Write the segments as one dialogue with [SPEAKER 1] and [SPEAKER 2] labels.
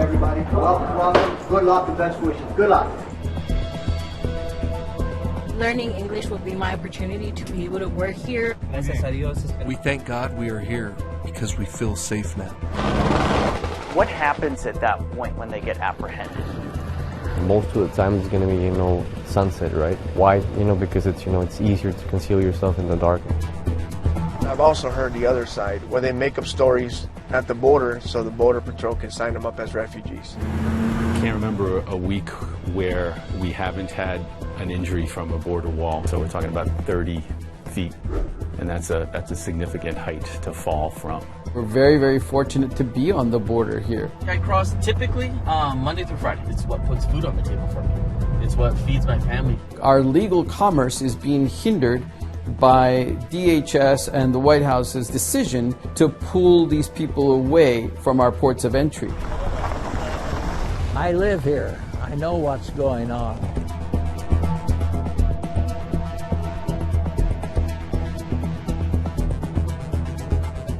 [SPEAKER 1] everybody. Welcome. Good luck and best wishes. Good luck.
[SPEAKER 2] Learning English will be my opportunity to be able to work here.
[SPEAKER 3] We thank God we are here because we feel safe now.
[SPEAKER 4] What happens at that point when they get apprehended?
[SPEAKER 5] Most of the time it's going to be, sunset, right? Why? Because it's easier to conceal yourself in the dark.
[SPEAKER 6] I've also heard the other side, where they make up stories at the border so the Border Patrol can sign them up as refugees.
[SPEAKER 7] Can't remember a week where we haven't had an injury from a border wall. So we're talking about 30 feet, and that's a significant height to fall from.
[SPEAKER 8] We're very, very fortunate to be on the border here.
[SPEAKER 9] I cross typically Monday through Friday. It's what puts food on the table for me. It's what feeds my family.
[SPEAKER 8] Our legal commerce is being hindered by DHS and the White House's decision to pull these people away from our ports of entry.
[SPEAKER 10] I live here. I know what's going on.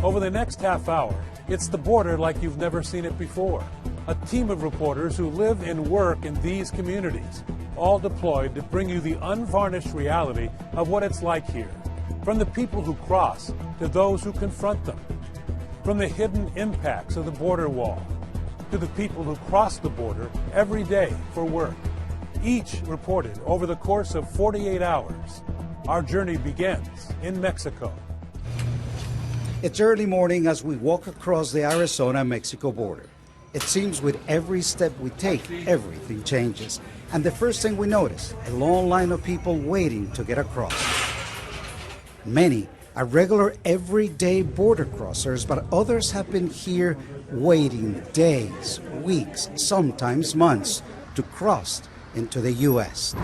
[SPEAKER 11] Over the next half hour, it's the border like you've never seen it before. A team of reporters who live and work in these communities, all deployed to bring you the unvarnished reality of what it's like here. From the people who cross to those who confront them. From the hidden impacts of the border wall to the people who cross the border every day for work. Each reported over the course of 48 hours. Our journey begins in Mexico.
[SPEAKER 12] It's early morning as we walk across the Arizona-Mexico border. It seems with every step we take, everything changes. And the first thing we notice, a long line of people waiting to get across. Many are regular everyday border crossers, but others have been here waiting days, weeks, sometimes months to cross into the U.S.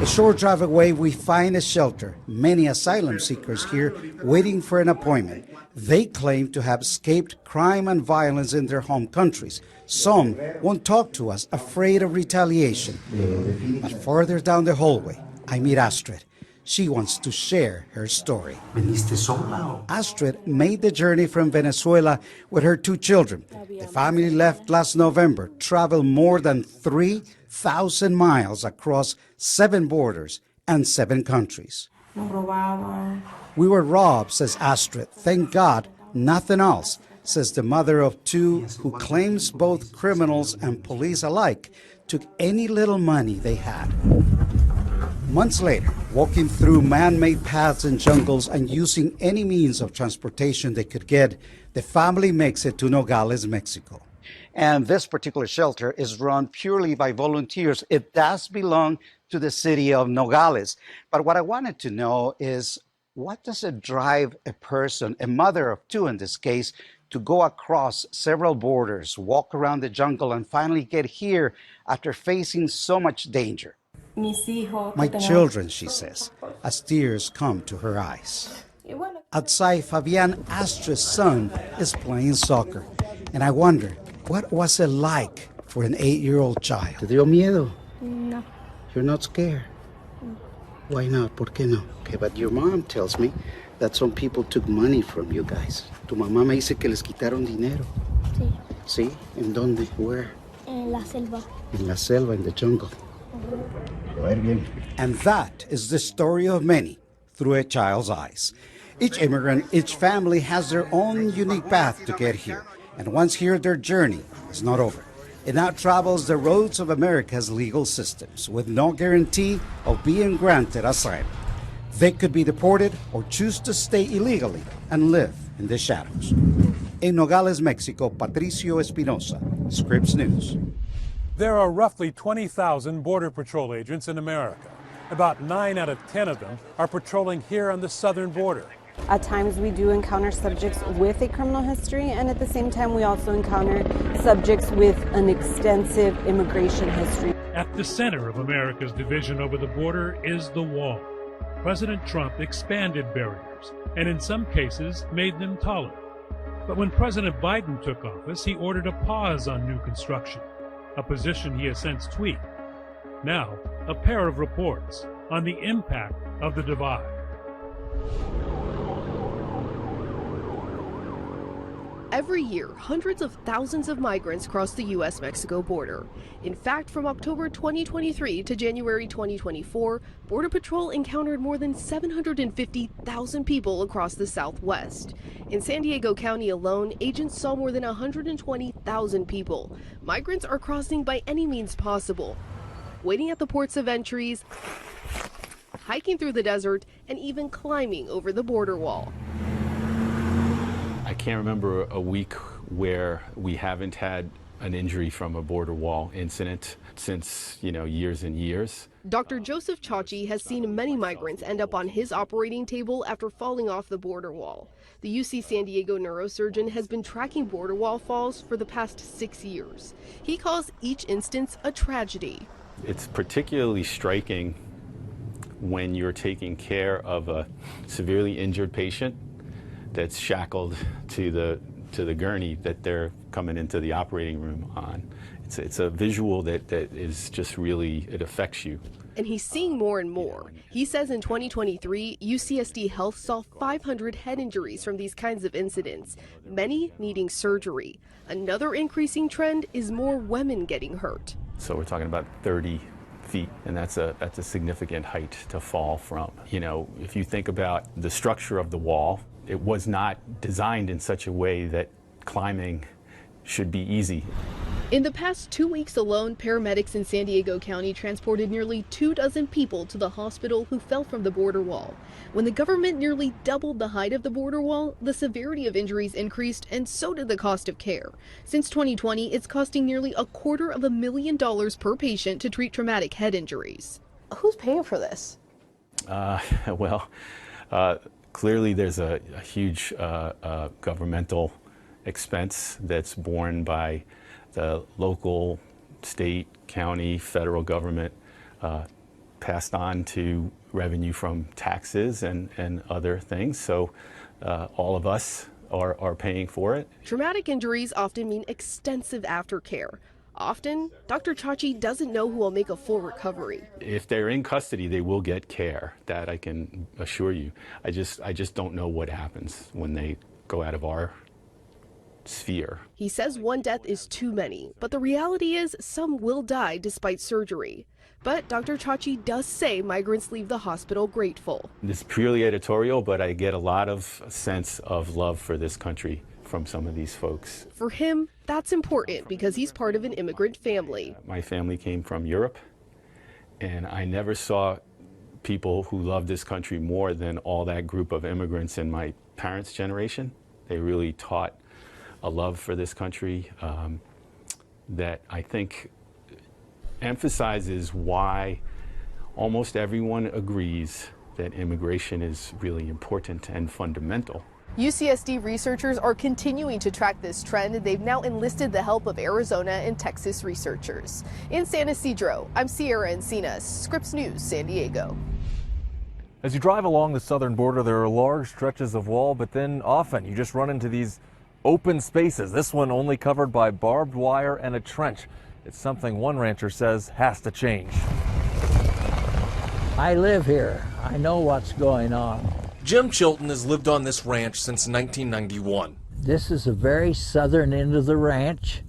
[SPEAKER 12] A short drive away, we find a shelter. Many asylum seekers here waiting for an appointment. They claim to have escaped crime and violence in their home countries. Some won't talk to us, afraid of retaliation. But farther down the hallway, I meet Astrid. She wants to share her story. Astrid made the journey from Venezuela with her 2 children. The family left last November, traveled more than 3,000 miles across 7 borders and 7 countries. We were robbed, says Astrid. Thank God, nothing else, says the mother of 2 who claims both criminals and police alike took any little money they had. Months later, walking through man-made paths and jungles and using any means of transportation they could get, the family makes it to Nogales, Mexico. And this particular shelter is run purely by volunteers. It does belong to the city of Nogales. But what I wanted to know is, what does it drive a person, a mother of 2 in this case, to go across several borders, walk around the jungle, and finally get here after facing so much danger? My children, she says, as tears come to her eyes. Outside, Fabian, Astrid's son, is playing soccer. And I wonder, what was it like for an 8-year-old child? ¿Te dio miedo?
[SPEAKER 13] No.
[SPEAKER 12] You're not scared?
[SPEAKER 13] No.
[SPEAKER 12] Why not? ¿Por qué no? Okay, but your mom tells me that some people took money from you guys. Tu mamá me dice que les quitaron dinero.
[SPEAKER 13] Sí.
[SPEAKER 12] ¿Sí? ¿En dónde? Where?
[SPEAKER 13] En la selva.
[SPEAKER 12] In la selva, in the jungle. And that is the story of many through a child's eyes. Each immigrant, each family has their own unique path to get here. And once here, their journey is not over. It now travels the roads of America's legal systems with no guarantee of being granted asylum. They could be deported or choose to stay illegally and live in the shadows. In Nogales, Mexico, Patricio Espinosa, Scripps News.
[SPEAKER 11] There are roughly 20,000 Border Patrol agents in America. About 9 out of 10 of them are patrolling here on the southern border.
[SPEAKER 14] At times we do encounter subjects with a criminal history, and at the same time we also encounter subjects with an extensive immigration history.
[SPEAKER 11] At the center of America's division over the border is the wall. President Trump expanded barriers and in some cases made them taller. But when President Biden took office, he ordered a pause on new construction, a position he has since tweaked. Now, a pair of reports on the impact of the divide.
[SPEAKER 13] Every year, hundreds of thousands of migrants cross the U.S.-Mexico border. In fact, from October 2023 to January 2024, Border Patrol encountered more than 750,000 people across the Southwest. In San Diego County alone, agents saw more than 120,000 people. Migrants are crossing by any means possible, waiting at the ports of entries, hiking through the desert, and even climbing over the border wall.
[SPEAKER 7] I can't remember a week where we haven't had an injury from a border wall incident since, years and years.
[SPEAKER 13] Dr. Joseph Chachi has seen many migrants end up on his operating table after falling off the border wall. The UC San Diego neurosurgeon has been tracking border wall falls for the past 6 years. He calls each instance a tragedy.
[SPEAKER 7] It's particularly striking when you're taking care of a severely injured patient that's shackled to the gurney that they're coming into the operating room on. It's a visual that is just really, it affects you.
[SPEAKER 13] And he's seeing more and more. He says in 2023, UCSD Health saw 500 head injuries from these kinds of incidents, many needing surgery. Another increasing trend is more women getting hurt.
[SPEAKER 7] So we're talking about 30 feet, and that's a significant height to fall from. If you think about the structure of the wall, it was not designed in such a way that climbing should be easy.
[SPEAKER 13] In the past 2 weeks alone, paramedics in San Diego County transported nearly 24 people to the hospital who fell from the border wall. When the government nearly doubled the height of the border wall, the severity of injuries increased, and so did the cost of care. Since 2020, it's costing nearly $250,000 per patient to treat traumatic head injuries. Who's paying for this?
[SPEAKER 7] Clearly there's a huge governmental expense that's borne by the local, state, county, federal government, passed on to revenue from taxes and other things. So all of us are paying for it.
[SPEAKER 13] Traumatic injuries often mean extensive aftercare. Often, Dr. Chachi doesn't know who will make a full recovery.
[SPEAKER 7] If they're in custody, they will get care. That I can assure you. I just don't know what happens when they go out of our sphere.
[SPEAKER 13] He says one death is too many, but the reality is some will die despite surgery. But Dr. Chachi does say migrants leave the hospital grateful.
[SPEAKER 7] It's purely editorial, but I get a lot of sense of love for this country from some of these folks.
[SPEAKER 13] For him, that's important because he's part of an immigrant family.
[SPEAKER 7] My family came from Europe, and I never saw people who loved this country more than all that group of immigrants in my parents' generation. They really taught a love for this country that I think emphasizes why almost everyone agrees that immigration is really important and fundamental.
[SPEAKER 13] UCSD researchers are continuing to track this trend, and they've now enlisted the help of Arizona and Texas researchers. In San Ysidro, I'm Sierra Encinas, Scripps News, San Diego.
[SPEAKER 15] As you drive along the southern border, there are large stretches of wall, but then often you just run into these open spaces. This one only covered by barbed wire and a trench. It's something one rancher says has to change.
[SPEAKER 10] I live here. I know what's going on.
[SPEAKER 16] Jim Chilton has lived on this ranch since 1991.
[SPEAKER 10] This is the very southern end of the ranch.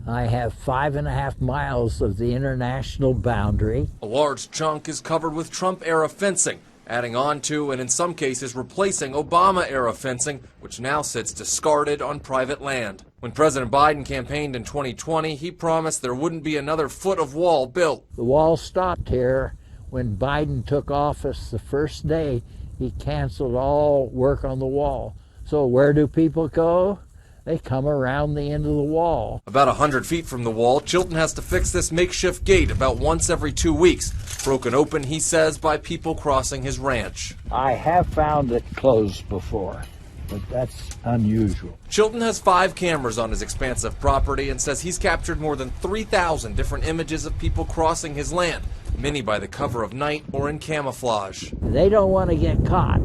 [SPEAKER 10] I have 5.5 miles of the international boundary.
[SPEAKER 16] A large chunk is covered with Trump-era fencing, adding on to and in some cases replacing Obama-era fencing, which now sits discarded on private land. When President Biden campaigned in 2020, he promised there wouldn't be another foot of wall built.
[SPEAKER 10] The wall stopped here when Biden took office. The first day, he canceled all work on the wall. So where do people go? They come around the end of the wall.
[SPEAKER 16] About 100 feet from the wall, Chilton has to fix this makeshift gate about once every 2 weeks. Broken open, he says, by people crossing his ranch.
[SPEAKER 10] I have found it closed before, but that's unusual.
[SPEAKER 16] Chilton has 5 cameras on his expansive property and says he's captured more than 3,000 different images of people crossing his land, many by the cover of night or in camouflage.
[SPEAKER 10] They don't want to get caught.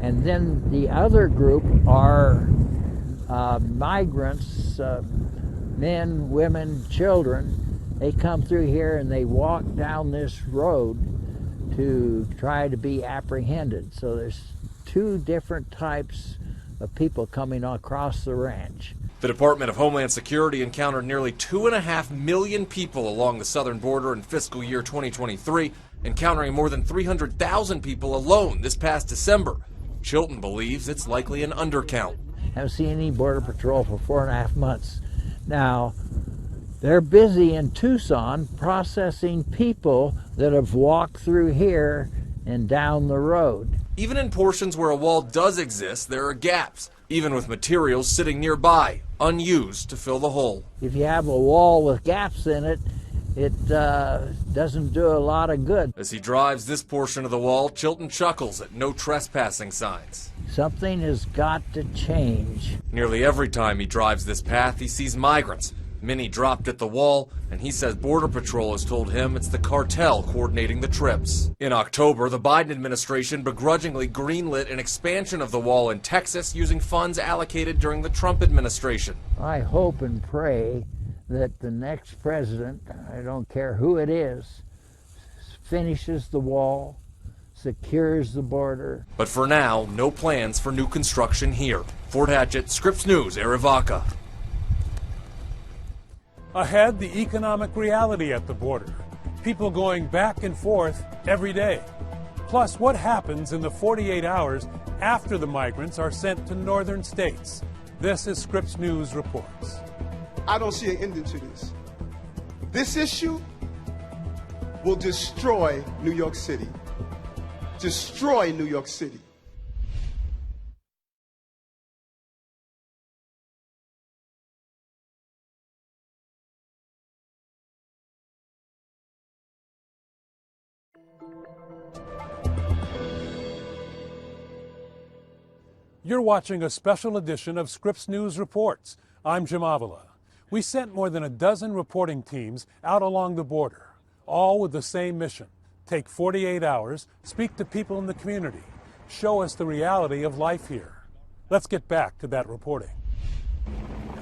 [SPEAKER 10] And then the other group are migrants, men, women, children. They come through here and they walk down this road to try to be apprehended. So there's 2 different types of people coming across the ranch.
[SPEAKER 16] The Department of Homeland Security encountered nearly 2.5 million people along the southern border in fiscal year 2023, encountering more than 300,000 people alone this past December. Chilton believes it's likely an undercount.
[SPEAKER 10] Haven't seen any Border Patrol for 4.5 months. Now, they're busy in Tucson processing people that have walked through here and down the road.
[SPEAKER 16] Even in portions where a wall does exist, there are gaps, even with materials sitting nearby, unused to fill the hole.
[SPEAKER 10] If you have a wall with gaps in it, it doesn't do a lot of good.
[SPEAKER 16] As he drives this portion of the wall, Chilton chuckles at no trespassing signs.
[SPEAKER 10] Something has got to change.
[SPEAKER 16] Nearly every time he drives this path, he sees migrants. Many dropped at the wall, and he says Border Patrol has told him it's the cartel coordinating the trips. In October, the Biden administration begrudgingly greenlit an expansion of the wall in Texas using funds allocated during the Trump administration.
[SPEAKER 10] I hope and pray that the next president, I don't care who it is, finishes the wall, secures the border.
[SPEAKER 16] But for now, no plans for new construction here. Fort Hatchett, Scripps News, Arivaca.
[SPEAKER 11] Ahead, the economic reality at the border. People going back and forth every day. Plus, what happens in the 48 hours after the migrants are sent to northern states. This is Scripps News Reports.
[SPEAKER 17] I don't see an ending to this. This issue will destroy New York City. Destroy New York City.
[SPEAKER 11] You're watching a special edition of Scripps News Reports. I'm Jim Avila. We sent more than a dozen reporting teams out along the border, all with the same mission. Take 48 hours, speak to people in the community, show us the reality of life here. Let's get back to that reporting.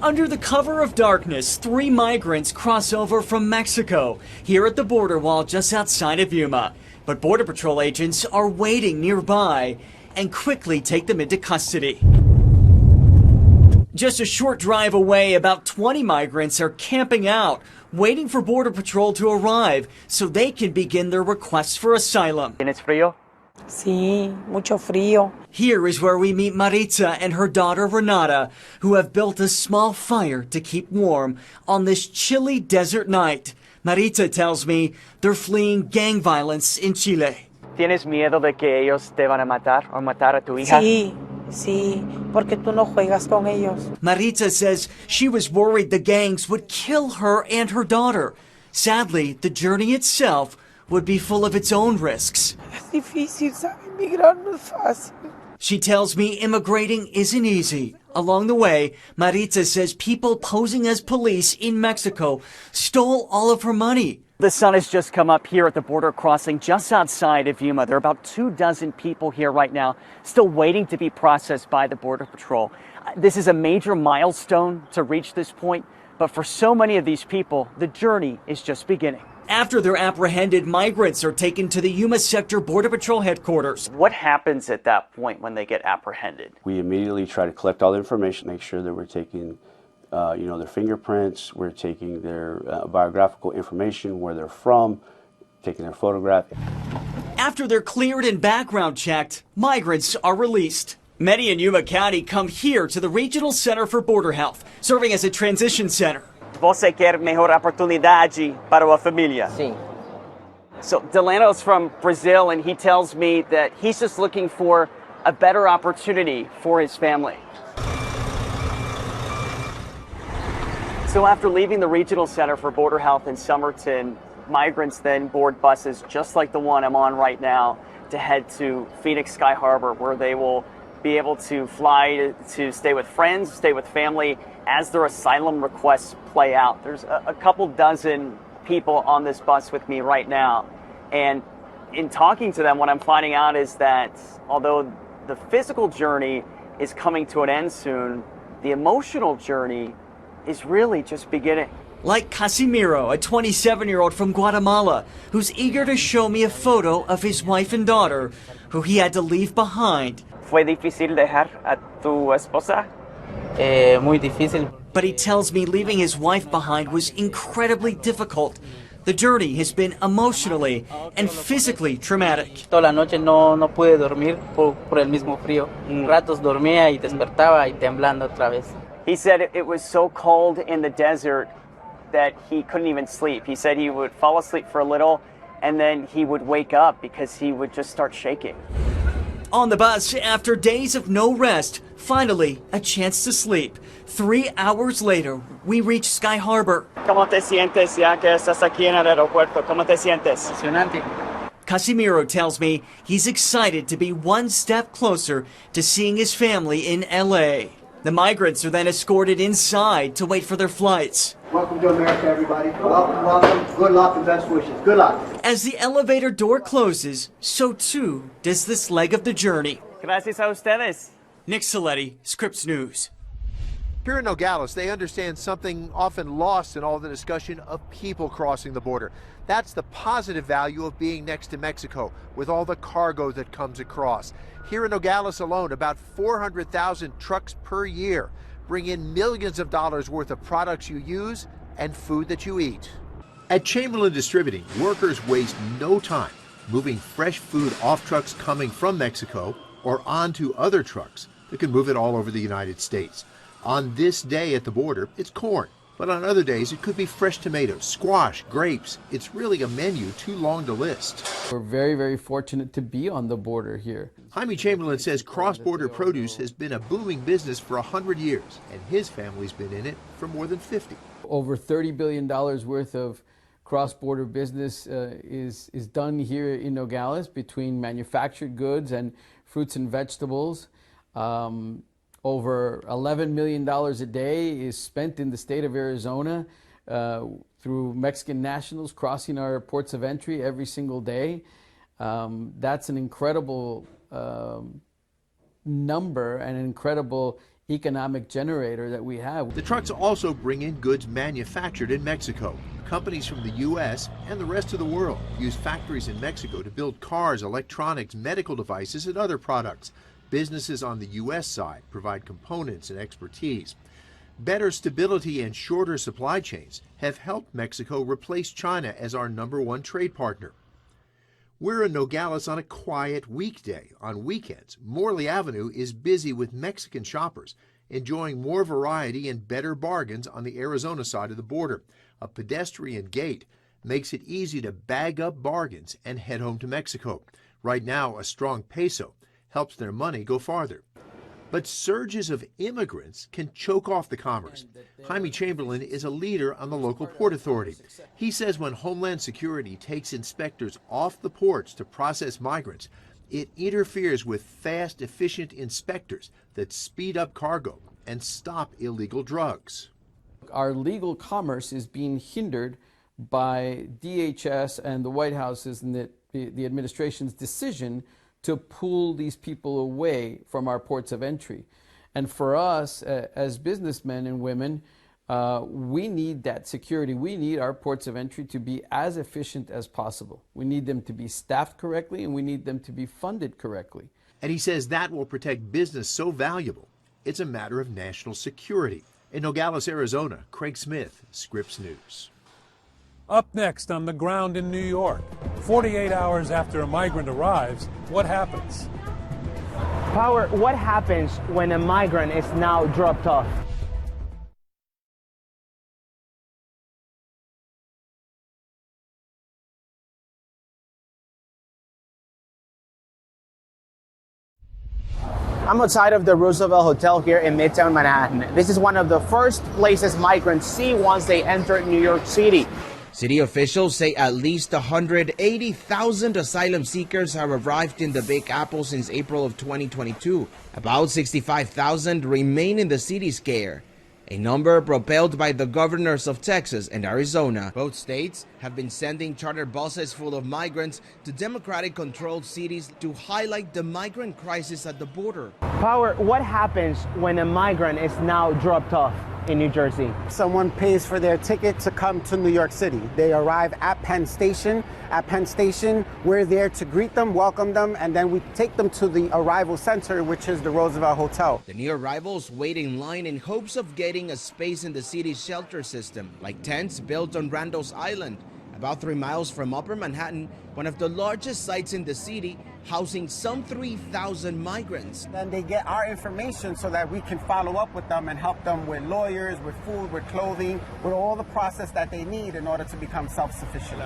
[SPEAKER 18] Under the cover of darkness, 3 migrants cross over from Mexico, here at the border wall just outside of Yuma. But Border Patrol agents are waiting nearby and quickly take them into custody. Just a short drive away, about 20 migrants are camping out, waiting for Border Patrol to arrive so they can begin their requests for asylum.
[SPEAKER 4] ¿Tienes frío?
[SPEAKER 19] Sí, mucho frío.
[SPEAKER 18] Here is where we meet Maritza and her daughter Renata, who have built a small fire to keep warm on this chilly desert night. Maritza tells me they're fleeing gang violence in Chile.
[SPEAKER 4] ¿Tienes miedo de que ellos te van a matar o matar a tu hija?
[SPEAKER 19] Sí, porque tú no juegas con ellos.
[SPEAKER 18] Maritza says she was worried the gangs would kill her and her daughter. Sadly, the journey itself would be full of its own risks.
[SPEAKER 19] Es difícil, ¿sabes? Migrar no es fácil.
[SPEAKER 18] She tells me immigrating isn't easy. Along the way, Maritza says people posing as police in Mexico stole all of her money.
[SPEAKER 4] The sun has just come up here at the border crossing just outside of Yuma. There are about 24 people here right now, still waiting to be processed by the Border Patrol. This is a major milestone to reach this point, but for so many of these people, the journey is just beginning.
[SPEAKER 18] After they're apprehended, migrants are taken to the Yuma Sector Border Patrol headquarters.
[SPEAKER 4] What happens at that point when they get apprehended?
[SPEAKER 20] We immediately try to collect all the information, make sure that we're taking their fingerprints, we're taking their biographical information, where they're from, taking their photograph.
[SPEAKER 18] After they're cleared and background checked, migrants are released. Many in Yuma County come here to the Regional Center for Border Health, serving as a transition center.
[SPEAKER 4] Você quer mejor oportunidade para a família?
[SPEAKER 19] Sí.
[SPEAKER 4] So Delano's from Brazil, and he tells me that he's just looking for a better opportunity for his family. So after leaving the Regional Center for Border Health in Somerton, migrants then board buses just like the one I'm on right now to head to Phoenix Sky Harbor, where they will be able to fly to stay with friends, stay with family as their asylum requests play out. There's a couple dozen people on this bus with me right now. And in talking to them, what I'm finding out is that although the physical journey is coming to an end soon, the emotional journey is really just beginning.
[SPEAKER 18] Like Casimiro, a 27-year-old from Guatemala, who's eager to show me a photo of his wife and daughter, who he had to leave behind.
[SPEAKER 4] ¿Fue difícil dejar a tu esposa?
[SPEAKER 9] Muy difícil.
[SPEAKER 18] But he tells me leaving his wife behind was incredibly difficult. The journey has been emotionally and physically traumatic.
[SPEAKER 9] Toda la noche no pude dormir por el mismo frío. Ratos dormía y despertaba y temblando otra vez.
[SPEAKER 4] He said it was so cold in the desert that he couldn't even sleep. He said he would fall asleep for a little and then he would wake up because he would just start shaking.
[SPEAKER 18] On the bus, after days of no rest, finally a chance to sleep. 3 hours later, we reach Sky Harbor.
[SPEAKER 4] ¿Cómo te sientes ya que estás aquí en el aeropuerto? ¿Cómo te sientes?
[SPEAKER 9] Emocionante.
[SPEAKER 18] Casimiro tells me he's excited to be one step closer to seeing his family in LA. The migrants are then escorted inside to wait for their flights.
[SPEAKER 1] Welcome to America, everybody. Welcome, welcome. Good luck and best wishes. Good luck.
[SPEAKER 18] As the elevator door closes, so too does this leg of the journey.
[SPEAKER 4] Gracias a ustedes.
[SPEAKER 18] Nick Saletti, Scripps News.
[SPEAKER 2] Here in Nogales, they understand something often lost in all the discussion of people crossing the border. That's the positive value of being next to Mexico, with all the cargo that comes across. Here in Nogales alone, about 400,000 trucks per year bring in millions of dollars worth of products you use and food that you eat. At Chamberlain Distributing, workers waste no time moving fresh food off trucks coming from Mexico or onto other trucks that can move it all over the United States. On this day at the border, it's corn, but on other days it could be fresh tomatoes, squash, grapes. It's really a menu too long to list.
[SPEAKER 8] We're very, very fortunate to be on the border here.
[SPEAKER 2] Jaime Chamberlain says cross-border produce has been a booming business for 100 years, and his family's been in it for more than 50.
[SPEAKER 8] Over $30 billion worth of cross-border business is done here in Nogales between manufactured goods and fruits and vegetables. Over $11 million a day is spent in the state of Arizona through Mexican nationals crossing our ports of entry every single day. That's an incredible number and an incredible economic generator that we have.
[SPEAKER 2] The trucks also bring in goods manufactured in Mexico. Companies from the U.S. and the rest of the world use factories in Mexico to build cars, electronics, medical devices, and other products. Businesses on the U.S. side provide components and expertise. Better stability and shorter supply chains have helped Mexico replace China as our #1 trade partner. We're in Nogales on a quiet weekday. On weekends, Morley Avenue is busy with Mexican shoppers, enjoying more variety and better bargains on the Arizona side of the border. A pedestrian gate makes it easy to bag up bargains and head home to Mexico. Right now, a strong peso helps their money go farther. But surges of immigrants can choke off the commerce. Jaime Chamberlain is a leader on the local port authority. He says when Homeland Security takes inspectors off the ports to process migrants, it interferes with fast, efficient inspectors that speed up cargo and stop illegal drugs.
[SPEAKER 8] Our legal commerce is being hindered by DHS and the White House's and the administration's decision to pull these people away from our ports of entry. And for us, as businessmen and women, we need that security. We need our ports of entry to be as efficient as possible. We need them to be staffed correctly, and we need them to be funded correctly.
[SPEAKER 2] And he says that will protect business so valuable, it's a matter of national security. In Nogales, Arizona, Craig Smith, Scripps News.
[SPEAKER 11] Up next on the ground in New York, 48 hours after a migrant arrives, what happens?
[SPEAKER 4] Power, what happens when a migrant is now dropped off?
[SPEAKER 21] I'm outside of the Roosevelt Hotel here in Midtown Manhattan. This is one of the first places migrants see once they enter New York City.
[SPEAKER 22] City officials say at least 180,000 asylum seekers have arrived in the Big Apple since April of 2022. About 65,000 remain in the city's care, a number propelled by the governors of Texas and Arizona. Both states have been sending charter buses full of migrants to Democratic-controlled cities to highlight the migrant crisis at the border.
[SPEAKER 21] Power, what happens when a migrant is now dropped off? in New Jersey. Someone pays for their ticket to come to New York City. They arrive at Penn Station. At Penn Station, we're there to greet them, welcome them, and then we take them to the arrival center, which is the Roosevelt Hotel.
[SPEAKER 22] The new arrivals wait in line in hopes of getting a space in the city's shelter system, like tents built on Randall's Island, about 3 miles from Upper Manhattan, one of the largest sites in the city, housing some 3,000 migrants.
[SPEAKER 21] Then they get our information so that we can follow up with them and help them with lawyers, with food, with clothing, with all the process that they need in order to become self-sufficient.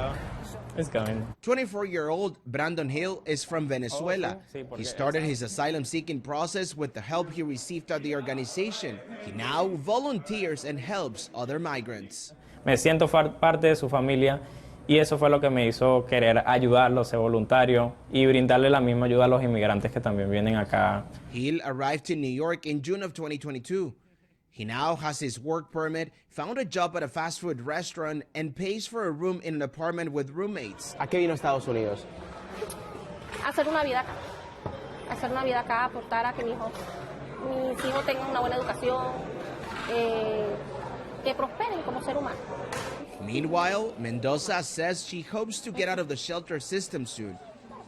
[SPEAKER 22] It's going. 24-year-old Brandon Hill is from Venezuela. He started his asylum-seeking process with the help he received at the organization. He now volunteers and helps other migrants.
[SPEAKER 3] Me siento parte de su familia y eso fue lo que me hizo querer ayudarlos, ser voluntario y brindarle la misma ayuda a los inmigrantes que también vienen acá.
[SPEAKER 22] Hill arrived in New York in June of 2022. He now has his work permit, found a job at a fast food restaurant, and pays for a room in an apartment with roommates.
[SPEAKER 21] ¿A qué vino a Estados Unidos?
[SPEAKER 5] Hacer una vida acá. Hacer una vida acá, aportar a que mis hijos tengan una buena educación, que prosperen como ser humano.
[SPEAKER 22] Meanwhile, Mendoza says she hopes to get out of the shelter system soon.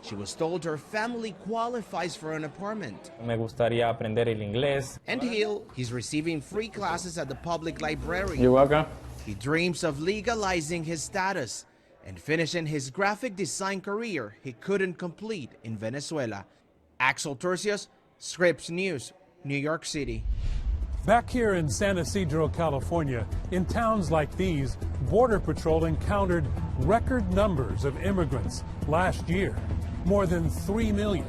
[SPEAKER 22] She was told her family qualifies for an apartment.
[SPEAKER 3] Me gustaría aprender el inglés.
[SPEAKER 22] And Hill, he's receiving free classes at the public library.
[SPEAKER 3] You're welcome.
[SPEAKER 22] He dreams of legalizing his status and finishing his graphic design career he couldn't complete in Venezuela. Axel Turcios, Scripps News, New York City.
[SPEAKER 11] Back here in San Ysidro, California, in towns like these, Border Patrol encountered record numbers of immigrants last year, more than 3 million.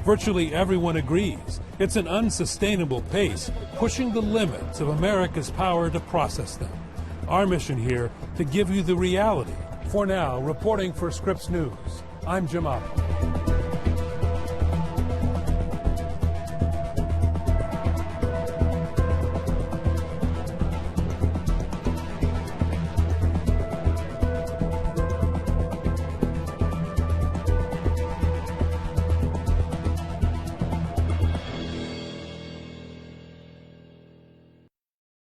[SPEAKER 11] Virtually everyone agrees it's an unsustainable pace, pushing the limits of America's power to process them. Our mission here, to give you the reality. For now, reporting for Scripps News, I'm Jim Otto.